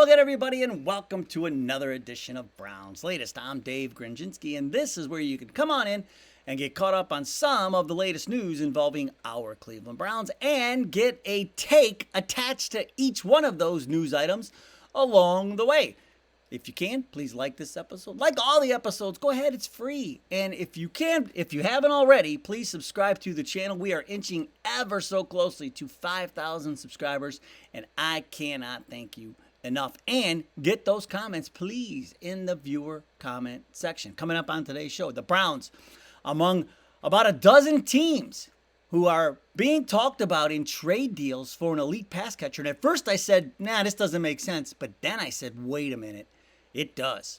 Hello again, everybody, and welcome to another edition of Browns Latest. I'm Dave Grendzynski, and this is where you can come on in and get caught up on some of the latest news involving our Cleveland Browns and get a take attached to each one of those news items along the way. If you can, please like this episode. Like all the episodes, go ahead, it's free. And if you haven't already, please subscribe to the channel. We are inching ever so closely to 5,000 subscribers, and I cannot thank you enough. And get those comments, please, in the viewer comment section. Coming up on today's show, the Browns, among about a dozen teams who are being talked about in trade deals for an elite pass catcher. And at first I said, nah, this doesn't make sense. But then I said, wait a minute, it does.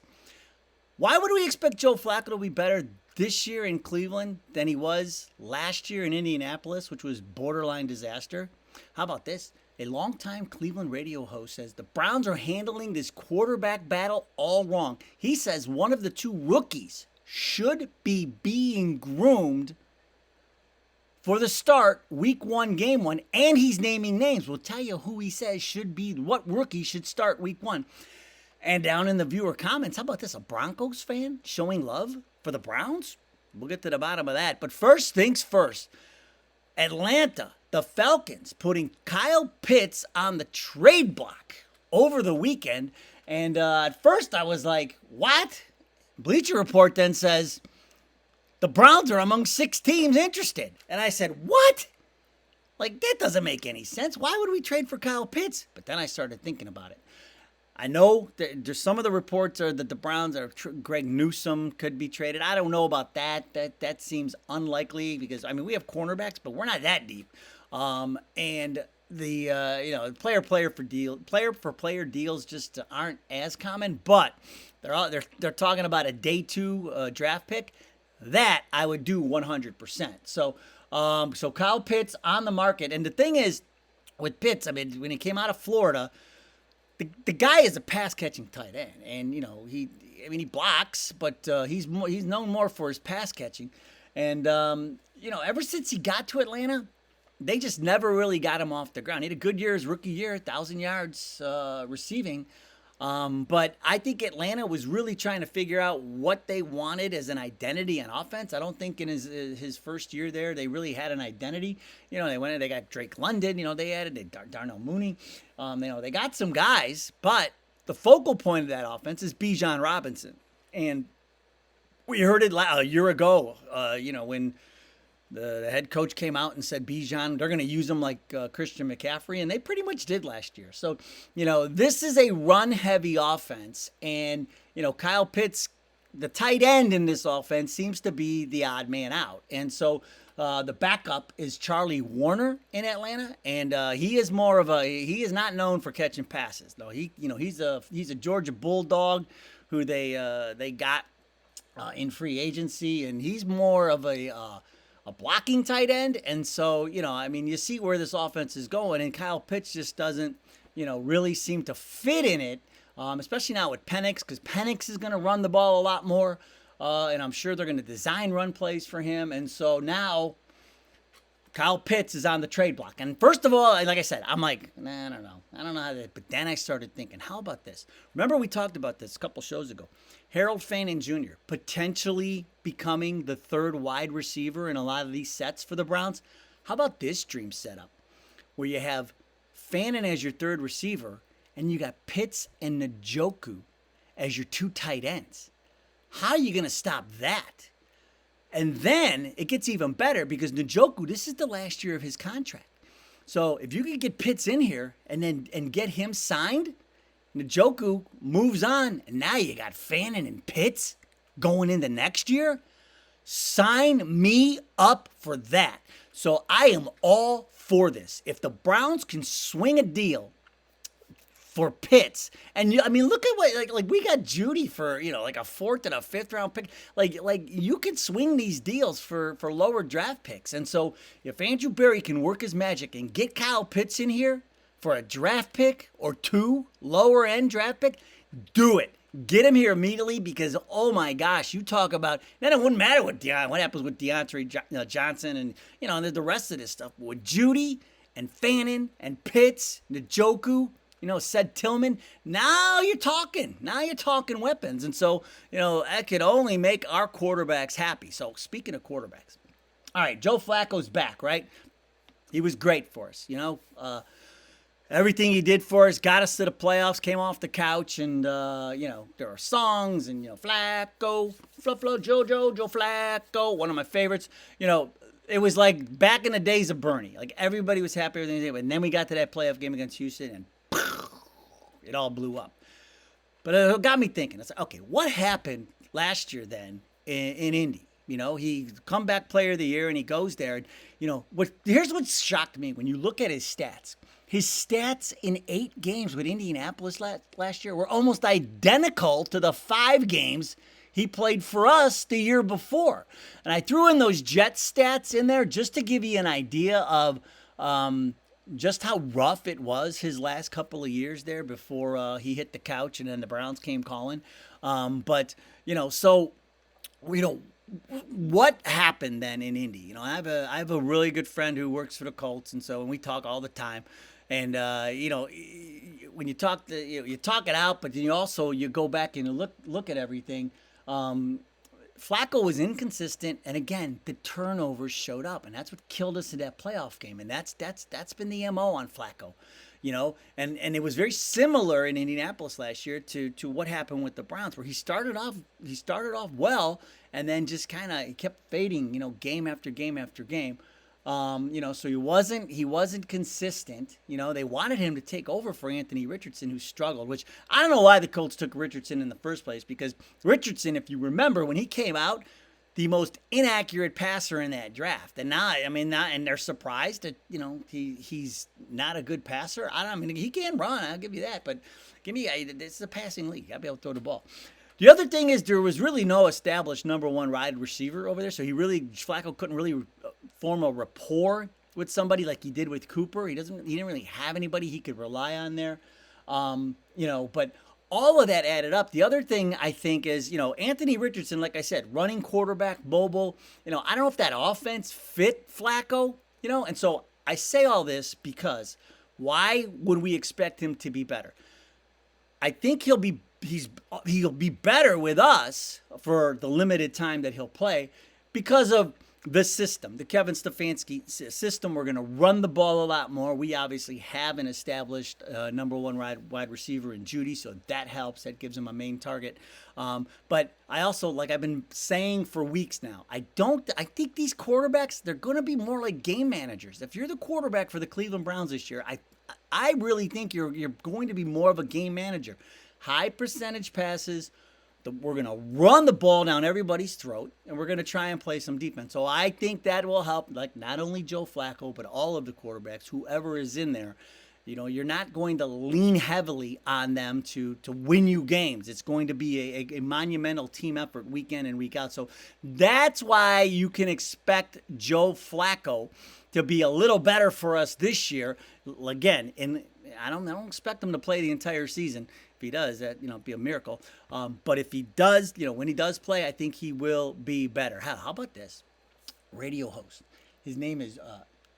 Why would we expect Joe Flacco to be better this year in Cleveland than he was last year in Indianapolis, which was borderline disaster? How about this? A longtime Cleveland radio host says the Browns are handling this quarterback battle all wrong. He says one of the two rookies should be being groomed for the start, week one, game one, and he's naming names. We'll tell you who he says should be, what rookie should start week one. And down in the viewer comments, how about this? A Broncos fan showing love for the Browns? We'll get to the bottom of that. But first things first, Atlanta, the Falcons, putting Kyle Pitts on the trade block over the weekend. And at first I was like, what? Bleacher Report then says, the Browns are among 6 teams interested. And I said, what? Like, that doesn't make any sense. Why would we trade for Kyle Pitts? But then I started thinking about it. I know there's some of the reports are that the Browns are Greg Newsome could be traded. I don't know about that. That seems unlikely because, I mean, we have cornerbacks, but we're not that deep. And the player for player deals just aren't as common. But they're talking about a day 2 draft pick. That I would do 100%. So Kyle Pitts on the market. And the thing is, with Pitts, I mean, when he came out of Florida, the guy is a pass-catching tight end, and he blocks, but he's known more for his pass catching, and ever since he got to Atlanta, they just never really got him off the ground. He had a good year his rookie year, 1,000 yards receiving, but I think Atlanta was really trying to figure out what they wanted as an identity on offense. I don't think in his first year there they really had an identity. They got Drake London. They added Darnell Mooney. They got some guys, but the focal point of that offense is Bijan Robinson. And we heard it a year ago, when the head coach came out and said Bijan, they're going to use him like Christian McCaffrey, and they pretty much did last year. So, this is a run-heavy offense, and, Kyle Pitts, the tight end in this offense, seems to be the odd man out. And so the backup is Charlie Warner in Atlanta, and he is not known for catching passes. No, he's a Georgia Bulldog who they got in free agency, and he's more of a blocking tight end. And so, you see where this offense is going, and Kyle Pitts just doesn't, really seem to fit in it, especially now with Penix, because Penix is going to run the ball a lot more, and I'm sure they're going to design run plays for him. And so now Kyle Pitts is on the trade block. And first of all, like I said, I'm like, nah, I don't know. I don't know how that, but then I started thinking, how about this? Remember we talked about this a couple shows ago. Harold Fannin Jr. potentially becoming the third wide receiver in a lot of these sets for the Browns. How about this dream setup where you have Fannin as your third receiver and you got Pitts and Njoku as your 2 tight ends? How are you going to stop that? And then it gets even better because Njoku, this is the last year of his contract. So if you could get Pitts in here and get him signed, Njoku moves on, and now you got Fannin and Pitts going into next year. Sign me up for that. So I am all for this. If the Browns can swing a deal for Pitts, and look at what like we got Judy for like a 4th and a 5th round pick. Like you could swing these deals for lower draft picks. And so if Andrew Berry can work his magic and get Kyle Pitts in here for a draft pick or 2 lower end draft pick, do it. Get him here immediately because, oh my gosh, you talk about, then it wouldn't matter what happens with DeAndre Johnson and the rest of this stuff. With Judy and Fannin and Pitts, Njoku, said Tillman. Now you're talking. Now you're talking weapons. And so, that could only make our quarterbacks happy. So speaking of quarterbacks, all right, Joe Flacco's back, right? He was great for us, Everything he did for us got us to the playoffs, came off the couch, and, there are songs, and, Flacco, Joe Flacco, one of my favorites. It was like back in the days of Bernie. Like, everybody was happy with everything. And then we got to that playoff game against Houston, and it all blew up. But it got me thinking. I said, okay, what happened last year then in Indy? He comeback player of the year, and he goes there. And, here's what shocked me when you look at his stats. His stats in 8 games with Indianapolis last year were almost identical to the 5 games he played for us the year before. And I threw in those Jets stats in there just to give you an idea of just how rough it was his last couple of years there before he hit the couch and then the Browns came calling. What happened then in Indy? I have a really good friend who works for the Colts, and we talk all the time. And when you talk, you talk it out, but then you go back and you look at everything. Flacco was inconsistent, and again, the turnovers showed up, and that's what killed us in that playoff game. And that's been the MO on Flacco, and it was very similar in Indianapolis last year to what happened with the Browns, where he started off well, and then just kind of kept fading, game after game after game. So he wasn't consistent. They wanted him to take over for Anthony Richardson, who struggled, which I don't know why the Colts took Richardson in the first place, because Richardson, if you remember, when he came out, the most inaccurate passer in that draft. And now, and they're surprised that, he's not a good passer. He can run, I'll give you that, but it's a passing league. I'll be able to throw the ball. The other thing is there was really no established number 1 wide receiver over there, so Flacco couldn't really form a rapport with somebody like he did with Cooper. He didn't really have anybody he could rely on there, But all of that added up. The other thing I think is, Anthony Richardson, like I said, running quarterback, mobile. I don't know if that offense fit Flacco. And so I say all this because why would we expect him to be better? I think he'll be better with us for the limited time that he'll play because of the system, the Kevin Stefanski system. We're going to run the ball a lot more. We obviously have an established number 1 wide receiver in Judy, so that helps. That gives him a main target. But I also, like I've been saying for weeks now, I think these quarterbacks, they're going to be more like game managers. If you're the quarterback for the Cleveland Browns this year, I really think you're going to be more of a game manager. High percentage passes. We're going to run the ball down everybody's throat, and we're going to try and play some defense. So I think that will help, like not only Joe Flacco, but all of the quarterbacks, whoever is in there. You're not going to lean heavily on them to win you games. It's going to be a monumental team effort week in and week out. So that's why you can expect Joe Flacco to be a little better for us this year. Again, and I don't expect him to play the entire season. If he does, that be a miracle. But if he does, when he does play, I think he will be better. How about this? Radio host. His name is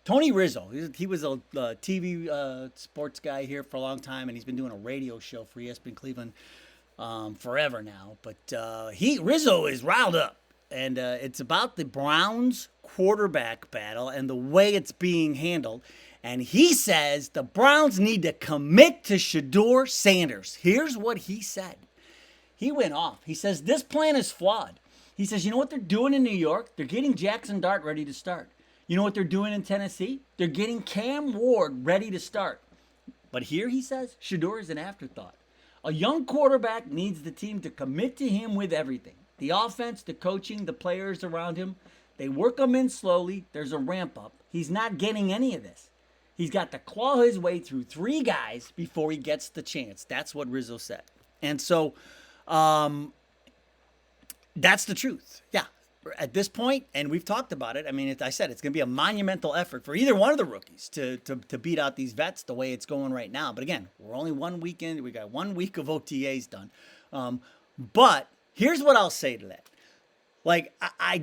Tony Rizzo. He was a TV sports guy here for a long time, and he's been doing a radio show for ESPN Cleveland forever now. But Rizzo is riled up, and it's about the Browns quarterback battle and the way it's being handled. And he says the Browns need to commit to Shedeur Sanders. Here's what he said. He went off. He says, this plan is flawed. He says, you know what they're doing in New York? They're getting Jackson Dart ready to start. You know what they're doing in Tennessee? They're getting Cam Ward ready to start. But here, he says, Shedeur is an afterthought. A young quarterback needs the team to commit to him with everything. The offense, the coaching, the players around him. They work him in slowly. There's a ramp up. He's not getting any of this. He's got to claw his way through 3 guys before he gets the chance. That's what Rizzo said. And so that's the truth. Yeah, at this point, and we've talked about it, I said it's going to be a monumental effort for either one of the rookies to beat out these vets the way it's going right now. But again, we're only 1 weekend. We got 1 week of OTAs done. But here's what I'll say to that. I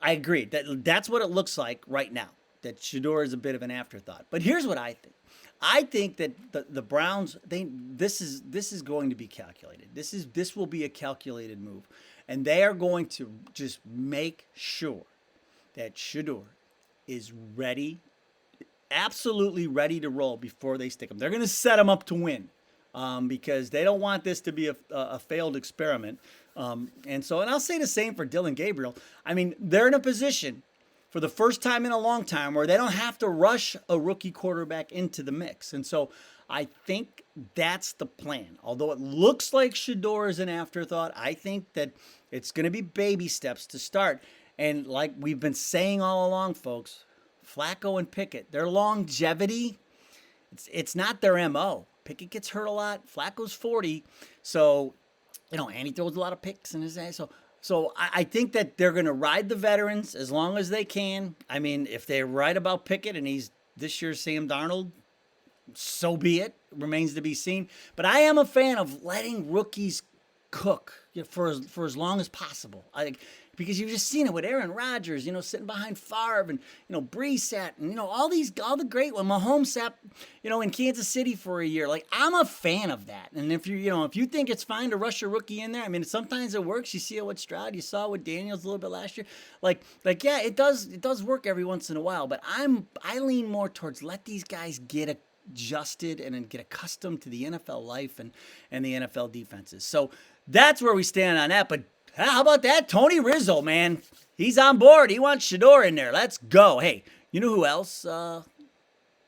agree. That's what it looks like right now. That Shedeur is a bit of an afterthought. But here's what I think. I think that the Browns, this is going to be calculated. This will be a calculated move, and they are going to just make sure that Shedeur is ready, absolutely ready to roll before they stick him. They're going to set him up to win, because they don't want this to be a failed experiment. And I'll say the same for Dillon Gabriel. I mean, they're in a position for the first time in a long time where they don't have to rush a rookie quarterback into the mix. And so I think that's the plan. Although it looks like Shedeur is an afterthought, I think that it's going to be baby steps to start. And like we've been saying all along, folks, Flacco and Pickett, their longevity, it's not their MO. Pickett gets hurt a lot. Flacco's 40. So, and he throws a lot of picks in his day. So I think that they're going to ride the veterans as long as they can. I mean, if they're right about Pickett and he's this year's Sam Darnold, so be it. Remains to be seen. But I am a fan of letting rookies cook for as long as possible. I think because you've just seen it with Aaron Rodgers, sitting behind Favre, and Brees sat, and all the great ones. Mahomes sat, in Kansas City for a year. Like, I'm a fan of that. And if if you think it's fine to rush a rookie in there, I mean, sometimes it works. You see it with Stroud, you saw it with Daniels a little bit last year. Like yeah, it does work every once in a while. But I lean more towards let these guys get adjusted and then get accustomed to the NFL life and the NFL defenses. So that's where we stand on that. But how about that? Tony Rizzo, man. He's on board. He wants Shedeur in there. Let's go. Hey, you know who else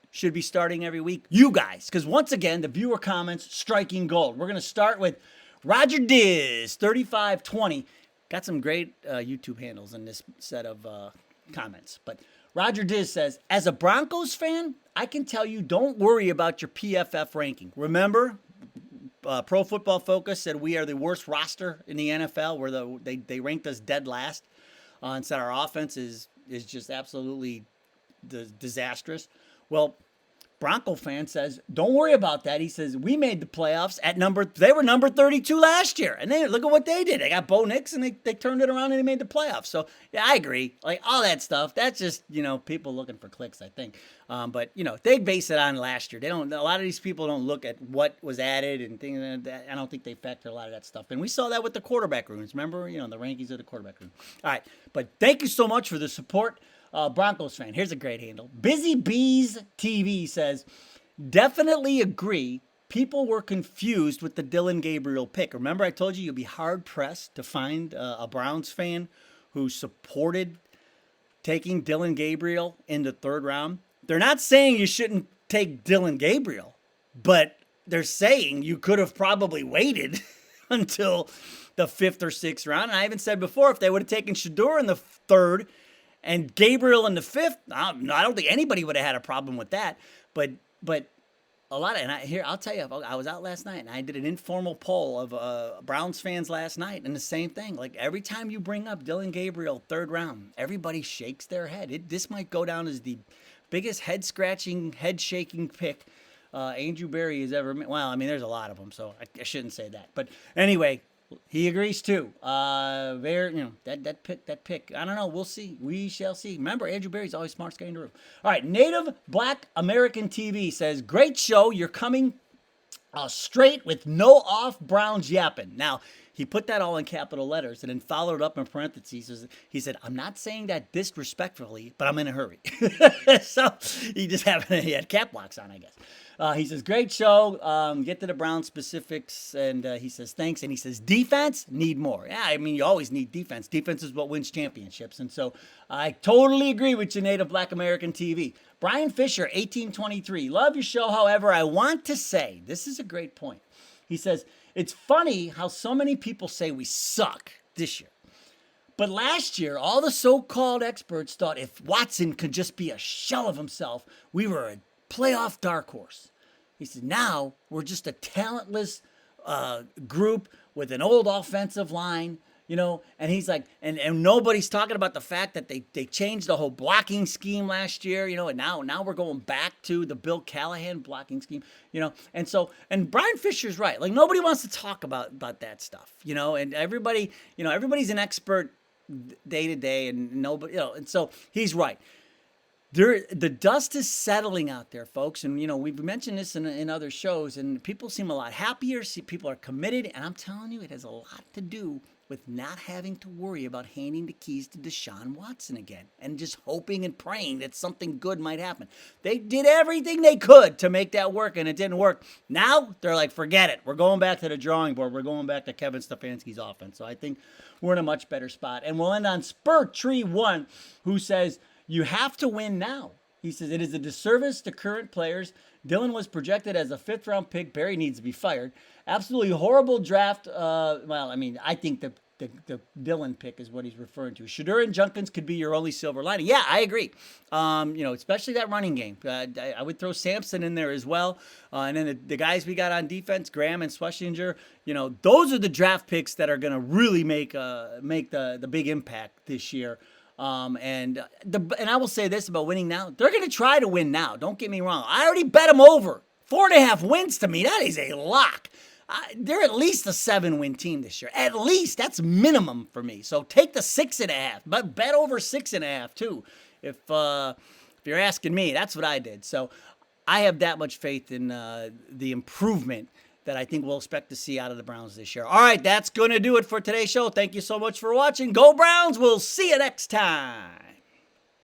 should be starting every week? You guys. Because once again, the viewer comments, striking gold. We're going to start with Roger Diz, 3520. Got some great YouTube handles in this set of comments. But Roger Diz says, as a Broncos fan, I can tell you don't worry about your PFF ranking. Remember, Pro Football Focus said we are the worst roster in the NFL, where they ranked us dead last, and said our offense is just absolutely disastrous. Well, Bronco fan says, don't worry about that. He says, we made the playoffs they were number 32 last year. And look at what they did. They got Bo Nix and they turned it around and they made the playoffs. So yeah, I agree. Like all that stuff, that's just, people looking for clicks, I think. But they base it on last year. A lot of these people don't look at what was added and things like that. I don't think they factor a lot of that stuff. And we saw that with the quarterback rooms. Remember, the rankings of the quarterback room. All right. But thank you so much for the support. Broncos fan. Here's a great handle. Busy Bees TV says, definitely agree. People were confused with the Dillon Gabriel pick. Remember, I told you you'd be hard pressed to find a Browns fan who supported taking Dillon Gabriel in the third round. They're not saying you shouldn't take Dillon Gabriel, but they're saying you could have probably waited until the fifth or sixth round. And I even said before, if they would have taken Shedeur in the third and Gabriel in the fifth, I don't think anybody would have had a problem with that. But a lot of, I'll tell you, I was out last night and I did an informal poll of Browns fans last night, and the same thing. Like every time you bring up Dillon Gabriel third round, everybody shakes their head. This might go down as the biggest head-scratching, head-shaking pick Andrew Berry has ever made. Well, I mean, there's a lot of them, so I shouldn't say that. But anyway, he agrees too. That pick. I don't know. We'll see. We shall see. Remember, Andrew Berry's always smart guy in the room. All right. Native Black American TV says, great show. You're coming straight with no off Browns yapping. Now, he put that all in capital letters and then followed up in parentheses. He said, I'm not saying that disrespectfully, but I'm in a hurry. So he had cap locks on, I guess. He says, great show. Get to the Brown specifics. And he says, thanks. And he says, defense, need more. Yeah, I mean, you always need defense. Defense is what wins championships. And so I totally agree with you, Native Black American TV. Brian Fisher, 1823. Love your show. However, I want to say, this is a great point. He says, it's funny how so many people say we suck this year. But last year, all the so-called experts thought if Watson could just be a shell of himself, we were a playoff dark horse. He said, now we're just a talentless group with an old offensive line, and he's like, and nobody's talking about the fact that they changed the whole blocking scheme last year, and now we're going back to the Bill Callahan blocking scheme, and Brian Fisher's right. Like nobody wants to talk about that stuff, and everybody, everybody's an expert day to day and nobody, and so he's right. The dust is settling out there, folks. And, we've mentioned this in other shows, and people seem a lot happier. See, people are committed. And I'm telling you, it has a lot to do with not having to worry about handing the keys to Deshaun Watson again and just hoping and praying that something good might happen. They did everything they could to make that work, and it didn't work. Now they're like, forget it. We're going back to the drawing board. We're going back to Kevin Stefanski's offense. So I think we're in a much better spot. And we'll end on Spur-Tree1, who says, you have to win now. He says, it is a disservice to current players. Dillon was projected as a 5th-round pick. Barry needs to be fired. Absolutely horrible draft. I think the Dillon pick is what he's referring to. Shedeur and Jenkins could be your only silver lining. Yeah, I agree. Especially that running game. I would throw Sampson in there as well. And then the guys we got on defense, Graham and Schlesinger, those are the draft picks that are going to really make the big impact this year. And I will say this about winning now. They're going to try to win now. Don't get me wrong. I already bet them over. 4.5 wins to me. That is a lock. They're at least a 7-win team this year. At least. That's minimum for me. So take the 6.5. But bet over 6.5 too. If you're asking me, that's what I did. So I have that much faith in the improvement that I think we'll expect to see out of the Browns this year. All right, that's going to do it for today's show. Thank you so much for watching. Go Browns. We'll see you next time.